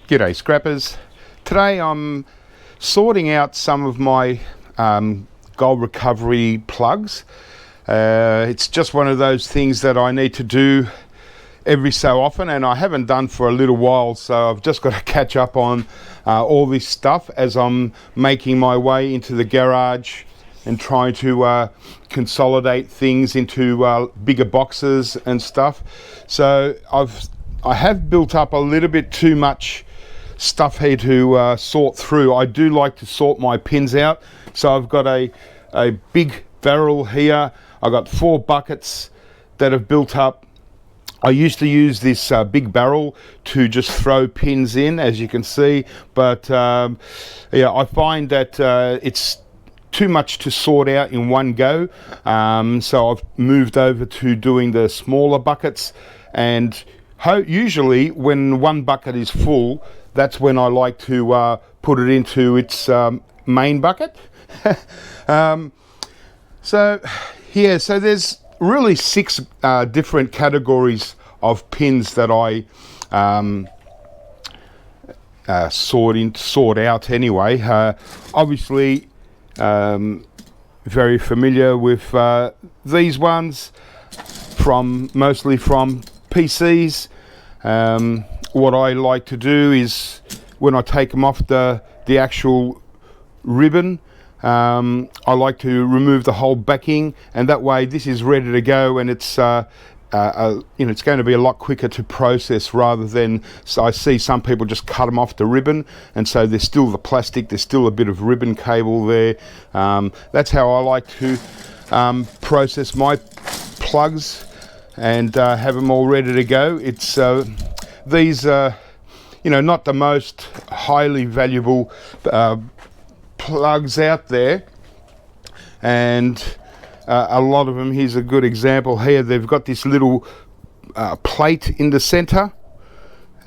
G'day scrappers. Today I'm sorting out some of my gold recovery plugs. It's just one of those things that I need to do every so often, and I haven't done for a little while, so I've just got to catch up on all this stuff as I'm making my way into the garage and trying to consolidate things into bigger boxes and stuff. So I have built up a little bit too much stuff here to sort through. I do like to sort my pins out, so I've got a big barrel here. I've got 4 buckets that have built up. I used to use this big barrel to just throw pins in, as you can see, but yeah, I find that it's too much to sort out in one go, so I've moved over to doing the smaller buckets, and usually when one bucket is full, that's when I like to put it into its main bucket. So so there's really 6 different categories of pins that I sort out anyway. Obviously very familiar with these ones, mostly from PCs. What I like to do is, when I take them off the actual ribbon, I like to remove the whole backing, and that way this is ready to go, and it's it's going to be a lot quicker to process, rather than, I see some people just cut them off the ribbon, and so there's still the plastic, there's still a bit of ribbon cable there. That's how I like to process my plugs and have them all ready to go. It's these are not the most highly valuable plugs out there, and a lot of them, here's a good example here, they've got this little plate in the center,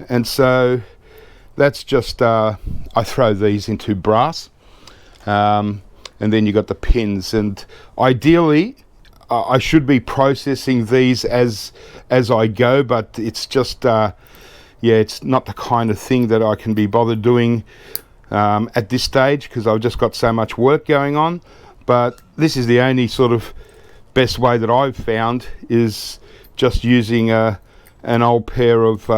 and so that's just I throw these into brass, and then you got the pins, and ideally I should be processing these as I go, but it's just it's not the kind of thing that I can be bothered doing at this stage, because I've just got so much work going on. But this is the only sort of best way that I've found, is just using an old pair of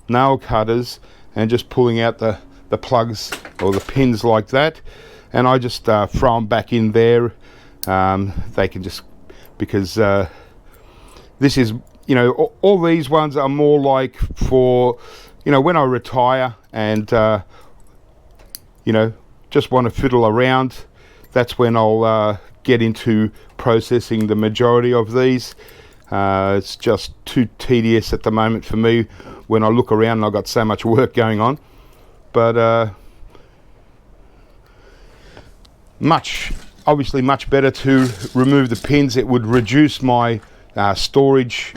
nail cutters and just pulling out the plugs or the pins like that, and I just throw them back in there. They can just, because this is, all these ones are more like for, when I retire and just want to fiddle around, that's when I'll get into processing the majority of these. It's just too tedious at the moment for me when I look around and I've got so much work going on. But obviously much better to remove the pins. It would reduce my storage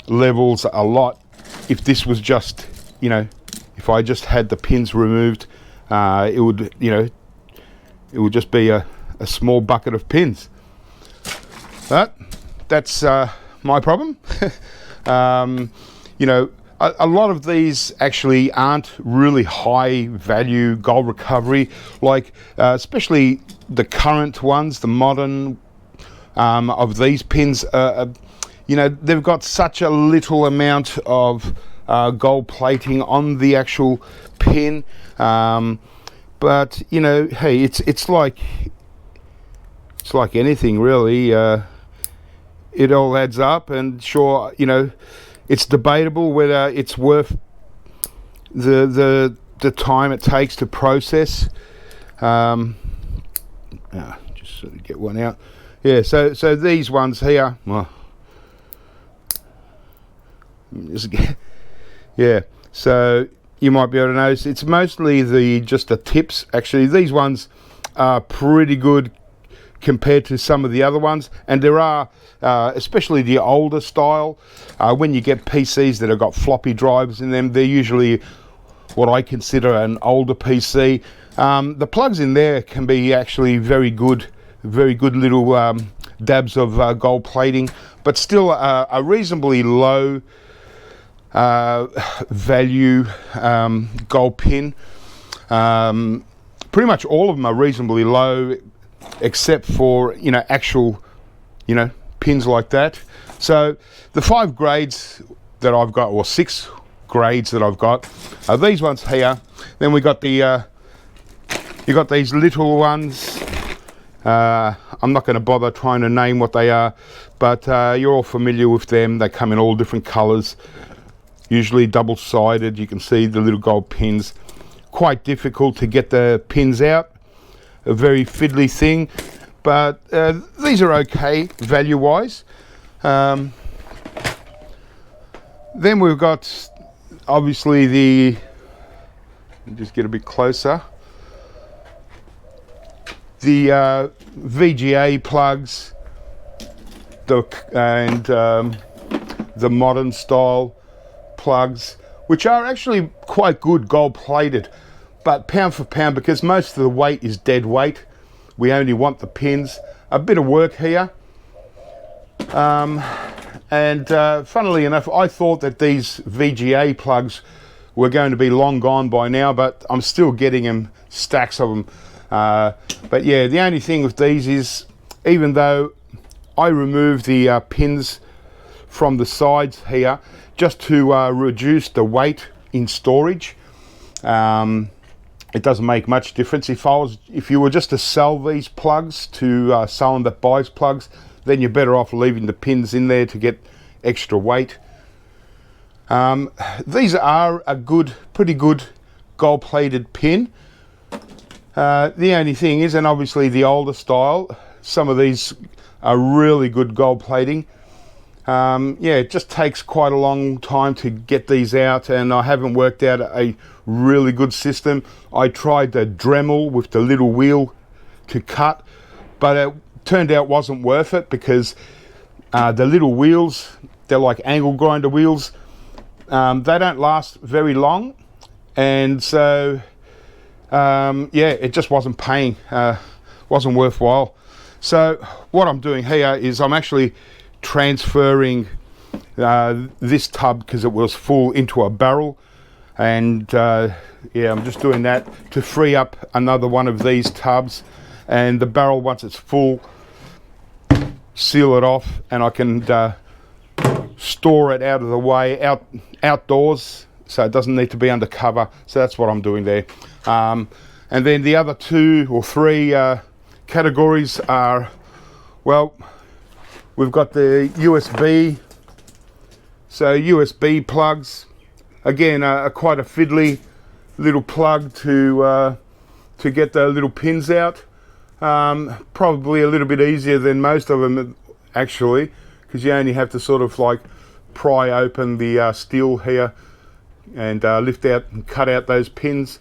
levels a lot if this was just, if I just had the pins removed. It would just be a small bucket of pins. But that's my problem. A lot of these actually aren't really high value gold recovery, like especially the current ones, the modern of these pins. They've got such a little amount of gold plating on the actual pin, but hey, it's like anything really. It all adds up, and sure, it's debatable whether it's worth the time it takes to process. Just sort of get one out. Yeah, so these ones here, well, yeah, so you might be able to notice it's mostly just the tips. Actually, these ones are pretty good compared to some of the other ones, and there are especially the older style, when you get PCs that have got floppy drives in them, they're usually what I consider an older PC. The plugs in there can be actually very good little dabs of gold plating, but still a reasonably low value gold pin. Pretty much all of them are reasonably low, except for, you know, actual, you know, pins like that. So the 5 grades that I've got, or 6 grades that I've got, are these ones here. Then we got the you got these little ones. I'm not going to bother trying to name what they are, but you're all familiar with them. They come in all different colors, usually double-sided. You can see the little gold pins. Quite difficult to get the pins out, a very fiddly thing, but these are okay value-wise. Then we've got obviously the, just get a bit closer, the VGA plugs, and the modern style plugs, which are actually quite good gold plated, but pound for pound, because most of the weight is dead weight, we only want the pins. A bit of work here. And funnily enough, I thought that these VGA plugs were going to be long gone by now, but I'm still getting them, stacks of them. But yeah, the only thing with these is, even though I remove the pins from the sides here just to reduce the weight in storage, it doesn't make much difference. If you were just to sell these plugs to someone that buys plugs, then you're better off leaving the pins in there to get extra weight. These are a pretty good gold plated pin. The only thing is, and obviously the older style, some of these are really good gold plating. Yeah, it just takes quite a long time to get these out, and I haven't worked out a really good system. I tried the Dremel with the little wheel to cut, but it turned out wasn't worth it, because the little wheels, they're like angle grinder wheels, they don't last very long, and so yeah, it just wasn't paying, wasn't worthwhile. So what I'm doing here is I'm actually transferring this tub, because it was full, into a barrel, and yeah, I'm just doing that to free up another one of these tubs, and the barrel, once it's full, seal it off, and I can store it out of the way, outdoors, so it doesn't need to be under cover. So that's what I'm doing there. And then the other 2 or 3 categories are, well, we've got the USB. So USB plugs, again, are quite a fiddly little plug to get the little pins out. Probably a little bit easier than most of them, actually, because you only have to sort of like pry open the steel here and lift out and cut out those pins.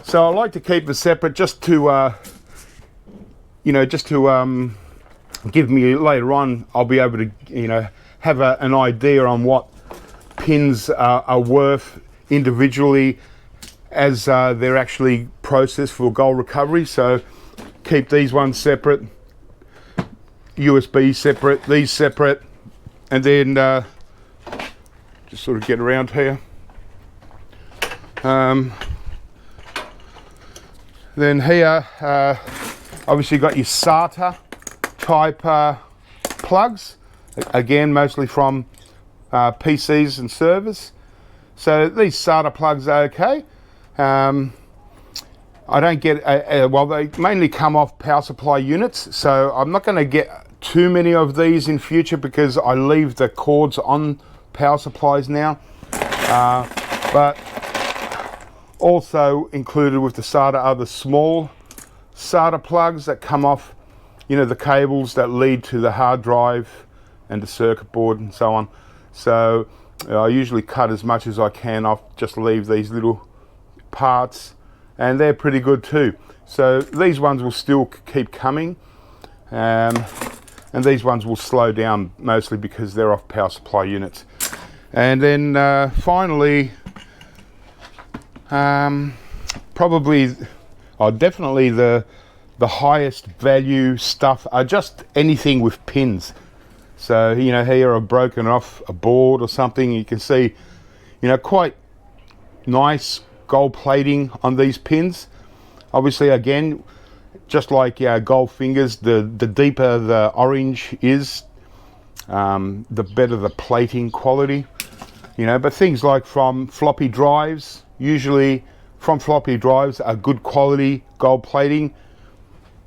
So I like to keep them separate, just to you know, just to give me, later on I'll be able to, you know, have an idea on what pins are worth individually as they're actually processed for gold recovery. So keep these ones separate, USB separate, these separate, and then just sort of get around here. Then here, obviously got your SATA type plugs, again mostly from PCs and servers. So these SATA plugs are okay. I don't get, well, they mainly come off power supply units, so I'm not going to get too many of these in future, because I leave the cords on power supplies now. But also included with the SATA are the small SATA plugs that come off, you know, the cables that lead to the hard drive and the circuit board and so on. So I usually cut as much as I can off, just leave these little parts, and they're pretty good too. So these ones will still keep coming, and these ones will slow down, mostly because they're off power supply units. And then finally, probably, definitely the highest value stuff are just anything with pins. So, you know, here I've broken off a board or something. You can see, you know, quite nice gold plating on these pins. Obviously, again, just like gold fingers, the deeper the orange is, the better the plating quality. You know, but things like from floppy drives, usually from floppy drives are good quality gold plating,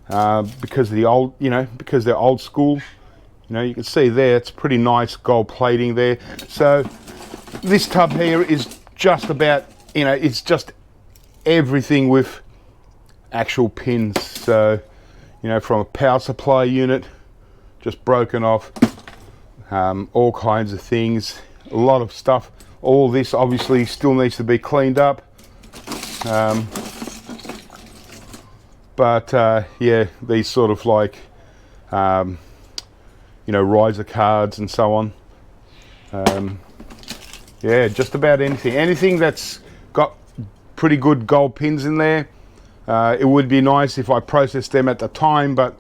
because of the old, you know, because they're old school. You know, you can see there, it's pretty nice gold plating there. So this tub here is just about, you know, it's just everything with actual pins. So, you know, from a power supply unit, just broken off, all kinds of things, a lot of stuff. All this obviously still needs to be cleaned up. Yeah, these sort of like, you know, riser cards and so on. Yeah, just about anything that's got pretty good gold pins in there. It would be nice if I processed them at the time, but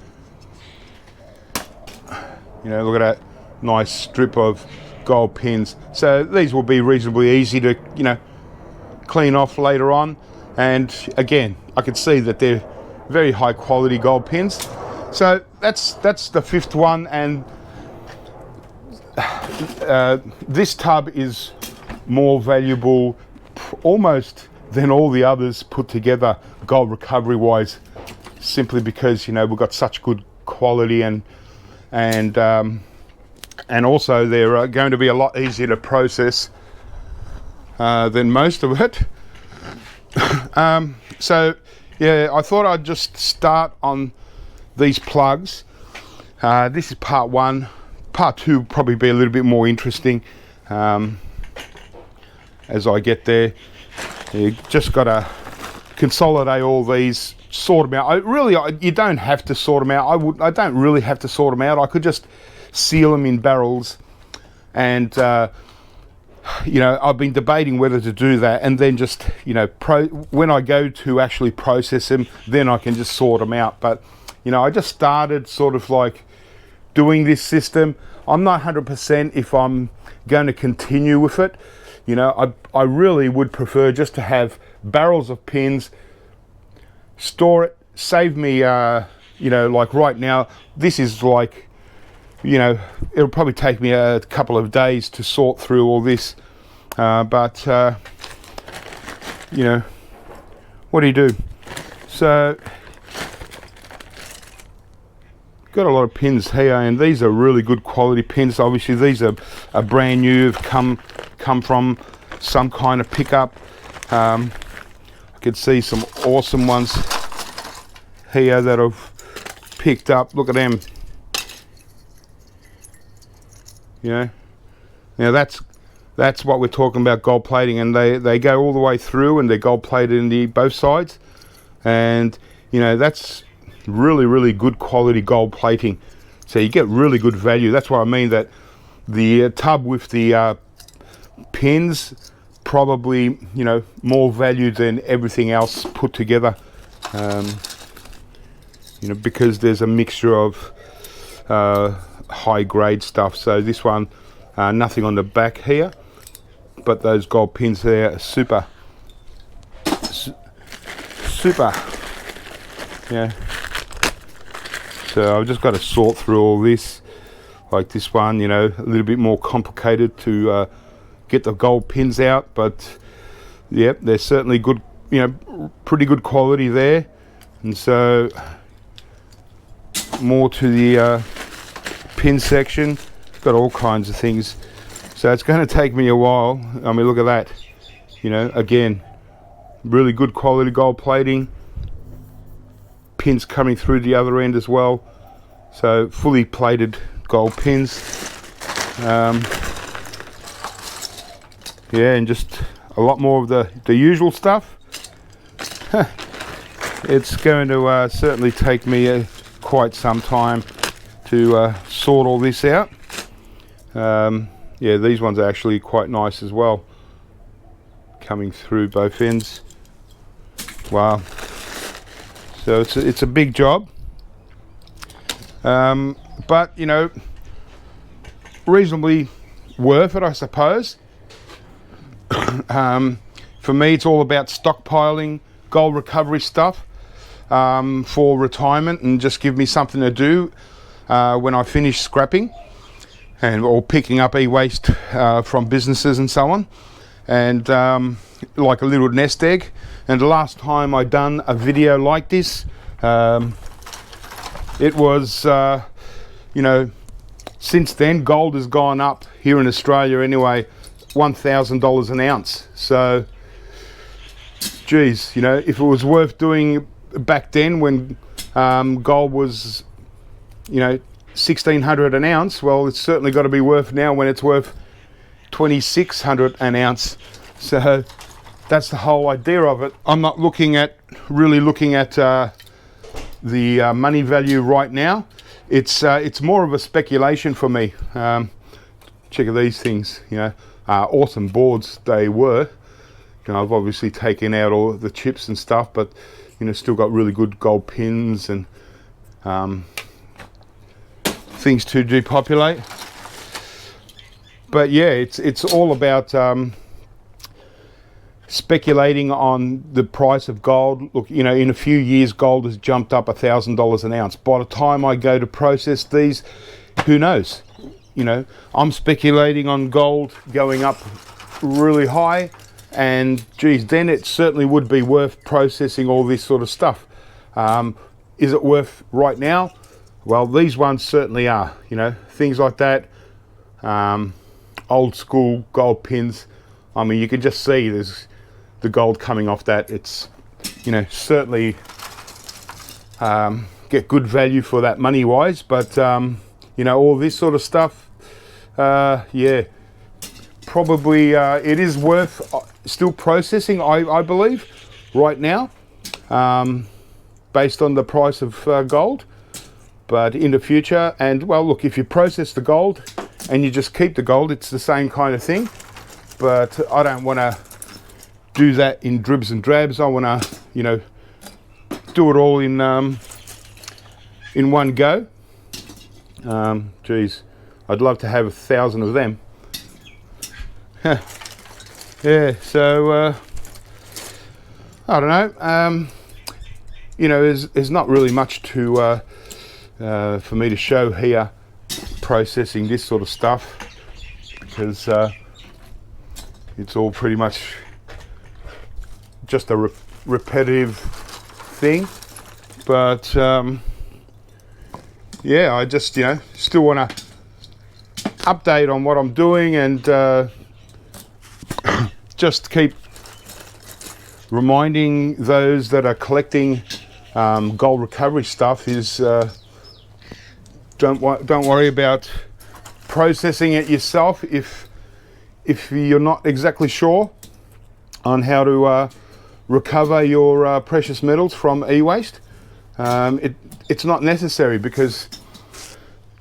you know, look at that nice strip of gold pins. So these will be reasonably easy to, you know, clean off later on. And again, I can see that they're very high quality gold pins. So that's the fifth one, and this tub is more valuable almost than all the others put together, gold recovery wise, simply because, you know, we've got such good quality, and also they're going to be a lot easier to process than most of it. So yeah, I thought I'd just start on these plugs. This is part one. Part two will probably be a little bit more interesting as I get there. You just got to consolidate all these, sort them out. You don't have to sort them out. I don't really have to sort them out. I could just seal them in barrels, and you know, I've been debating whether to do that, and then just, you know, when I go to actually process them, then I can just sort them out. But you know, I just started sort of like doing this system. I'm not 100% if I'm going to continue with it. You know, I really would prefer just to have barrels of pins, store it, save me, you know, like right now, this is like, you know, it'll probably take me a couple of days to sort through all this. But you know, what do you do? So, got a lot of pins here, and these are really good quality pins. Obviously, these are brand new, have come from some kind of pickup. I could see some awesome ones here that I've picked up. Look at them. You know, now that's what we're talking about, gold plating, and they go all the way through, and they're gold plated in both sides, and you know, that's really good quality gold plating. So you get really good value. That's what I mean, that the tub with the pins probably, you know, more value than everything else put together. You know, because there's a mixture of high grade stuff. So this one, nothing on the back here, but those gold pins there are super. Yeah. So I've just got to sort through all this. Like this one, you know, a little bit more complicated to get the gold pins out, but yep, they're certainly good, you know, pretty good quality there. And so more to the pin section, got all kinds of things. So it's going to take me a while. I mean, look at that, you know, again, really good quality gold plating, pins coming through the other end as well. So fully plated gold pins. Yeah, and just a lot more of the usual stuff. It's going to certainly take me quite some time to sort all this out. Yeah, these ones are actually quite nice as well, coming through both ends. Wow. So it's a big job, but you know, reasonably worth it, I suppose. For me, it's all about stockpiling gold recovery stuff for retirement, and just give me something to do when I finish scrapping or picking up e-waste from businesses and so on, and like a little nest egg. And the last time I done a video like this, it was you know, since then gold has gone up here in Australia anyway, $1,000 an ounce. So geez, you know, if it was worth doing back then when gold was, you know, 1,600 an ounce, well, it's certainly got to be worth now when it's worth 2,600 an ounce. So that's the whole idea of it. I'm not really looking at the money value right now. It's more of a speculation for me. Check out these things, you know, awesome boards they were. You know, I've obviously taken out all the chips and stuff, but you know, still got really good gold pins and things to depopulate. But yeah, it's all about speculating on the price of gold. Look, you know, in a few years gold has jumped up $1,000 an ounce. By the time I go to process these, who knows? You know, I'm speculating on gold going up really high, and geez, then it certainly would be worth processing all this sort of stuff. Is it worth right now? Well, these ones certainly are. You know, things like that, old school gold pins. I mean, you can just see there's the gold coming off that. It's, you know, certainly get good value for that money wise, but you know, all this sort of stuff, yeah, probably it is worth still processing, I believe, right now, based on the price of gold. But in the future, and well, look, if you process the gold and you just keep the gold, it's the same kind of thing. But I don't want to do that in dribs and drabs. I want to, you know, do it all in one go. Geez, I'd love to have 1,000 of them. Yeah, so I don't know. You know, there's not really much to for me to show here, processing this sort of stuff, because it's all pretty much just a repetitive thing. But yeah, I just, you know, still want to update on what I'm doing, and just keep reminding those that are collecting gold recovery stuff is don't worry about processing it yourself if you're not exactly sure on how to recover your precious metals from e-waste. It's not necessary, because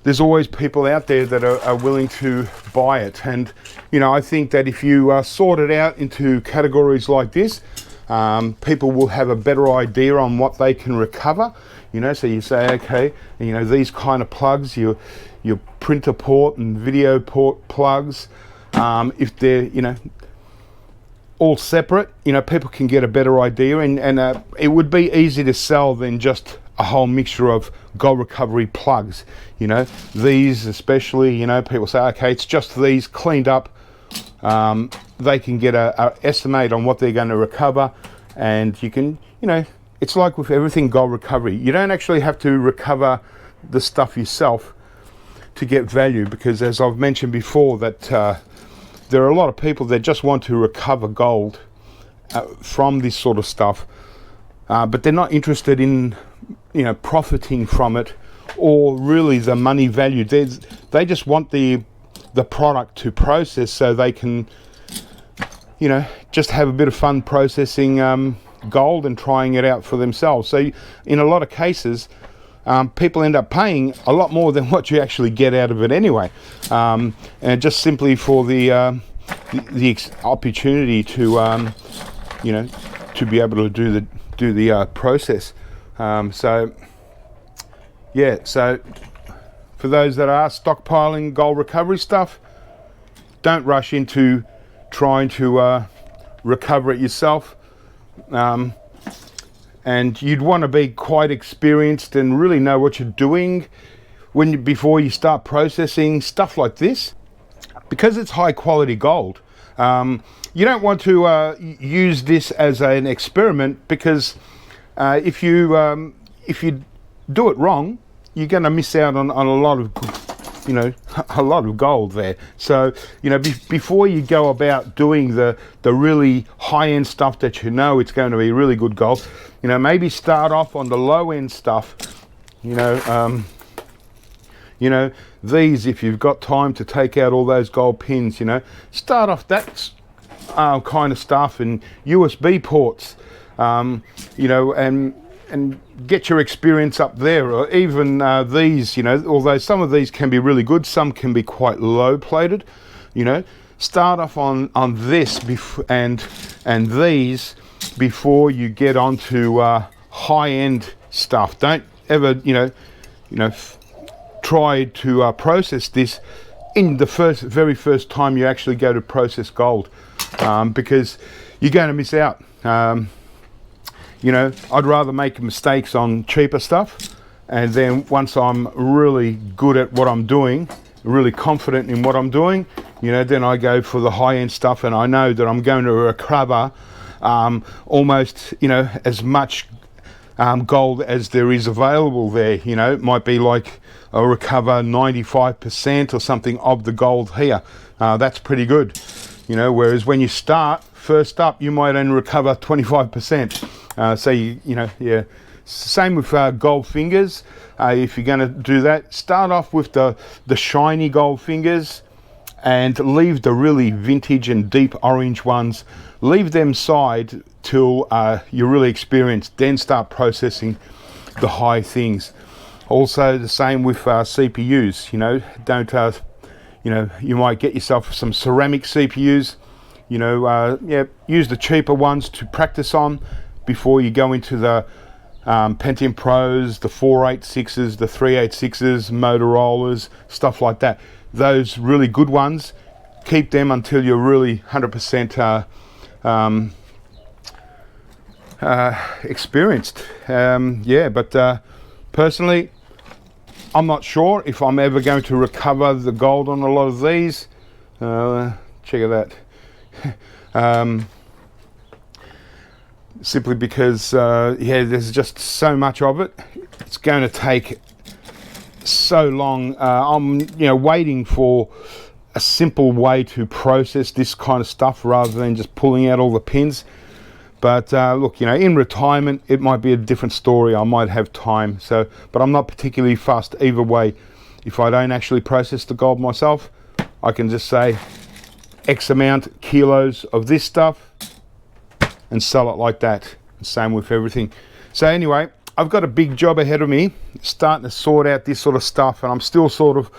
there's always people out there that are willing to buy it. And you know, I think that if you sort it out into categories like this, people will have a better idea on what they can recover. You know, so you say, okay, you know, these kind of plugs, your printer port and video port plugs, if they're, you know, all separate, you know, people can get a better idea, and it would be easy to sell than just a whole mixture of gold recovery plugs. You know, these especially, you know, people say, okay, it's just these cleaned up. They can get a estimate on what they're going to recover, and you can, you know, it's like with everything gold recovery, you don't actually have to recover the stuff yourself to get value, because as I've mentioned before, that there are a lot of people that just want to recover gold from this sort of stuff, but they're not interested in, you know, profiting from it, or really the money value. They just want the product to process, so they can, you know, just have a bit of fun processing gold and trying it out for themselves. So in a lot of cases, people end up paying a lot more than what you actually get out of it anyway, and just simply for the opportunity to you know, to be able to do the process. So yeah, so for those that are stockpiling gold recovery stuff, don't rush into trying to recover it yourself. And you'd want to be quite experienced and really know what you're doing before you start processing stuff like this, because it's high quality gold. You don't want to use this as an experiment, because if you do it wrong, you're going to miss out on a lot of, a lot of gold there. So, before you go about doing the really high-end stuff that it's going to be really good gold, maybe start off on the low-end stuff. These, if you've got time to take out all those gold pins, start off that kind of stuff, and USB ports, and get your experience up there. Or even these, although some of these can be really good, some can be quite low plated. Start off on this and these before you get onto high end stuff. Don't ever try to process this in the very first time you actually go to process gold, because you're going to miss out. I'd rather make mistakes on cheaper stuff, and then once I'm really good at what I'm doing, really confident in what I'm doing, then I go for the high-end stuff, and I know that I'm going to recover almost, as much gold as there is available there. It might be like I'll recover 95% or something of the gold here. That's pretty good. Whereas when you start first up, you might only recover 25%. So same with gold fingers. If you're going to do that, start off with the shiny gold fingers, and leave the really vintage and deep orange ones, leave them side till you're really experienced, then start processing the high things. Also the same with CPUs. Don't you might get yourself some ceramic CPUs. Use the cheaper ones to practice on before you go into the Pentium Pros, the 486s, the 386s, Motorola's, stuff like that. Those really good ones, keep them until you're really 100% experienced. But personally, I'm not sure if I'm ever going to recover the gold on a lot of these. Check it out. Simply because there's just so much of it. It's going to take so long. I'm waiting for a simple way to process this kind of stuff rather than just pulling out all the pins. But look, in retirement it might be a different story. I might have time, but I'm not particularly fussed either way. If I don't actually process the gold myself, I can just say X amount kilos of this stuff and sell it like that. Same with everything. So anyway, I've got a big job ahead of me, starting to sort out this sort of stuff, and I'm still sort of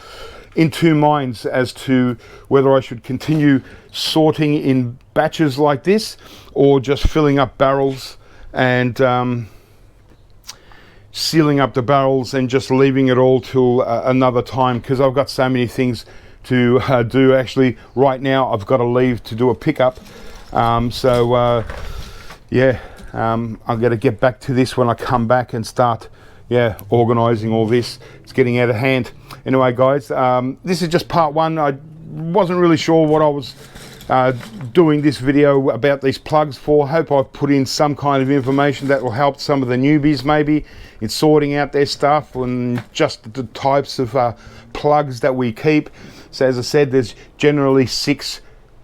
in two minds as to whether I should continue sorting in batches like this, or just filling up barrels and sealing up the barrels and just leaving it all till another time, because I've got so many things to do. Actually, right now I've got to leave to do a pickup. I'm going to get back to this when I come back and start organising all this. It's getting out of hand. Anyway guys, this is just part one. I wasn't really sure what I was doing this video about these plugs for. Hope I've put in some kind of information that will help some of the newbies maybe in sorting out their stuff and just the types of plugs that we keep. So as I said, there's generally 6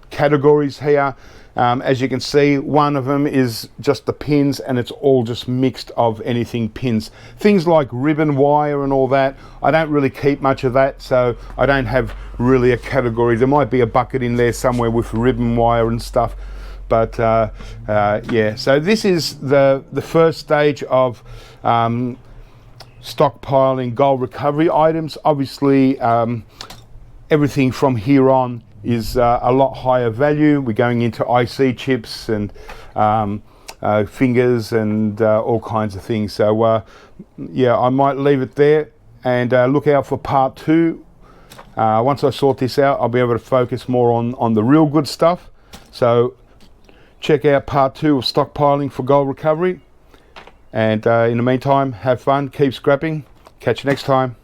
categories here. As you can see, one of them is just the pins, and it's all just mixed of anything pins. Things like ribbon wire and all that, I don't really keep much of that, so I don't have really a category. There might be a bucket in there somewhere with ribbon wire and stuff, but so this is the first stage of stockpiling gold recovery items. Obviously everything from here on is a lot higher value. We're going into IC chips and fingers and all kinds of things. So I might leave it there and look out for part 2. Once I sort this out, I'll be able to focus more on the real good stuff. So check out part 2 of stockpiling for gold recovery. And in the meantime, have fun, keep scrapping. Catch you next time.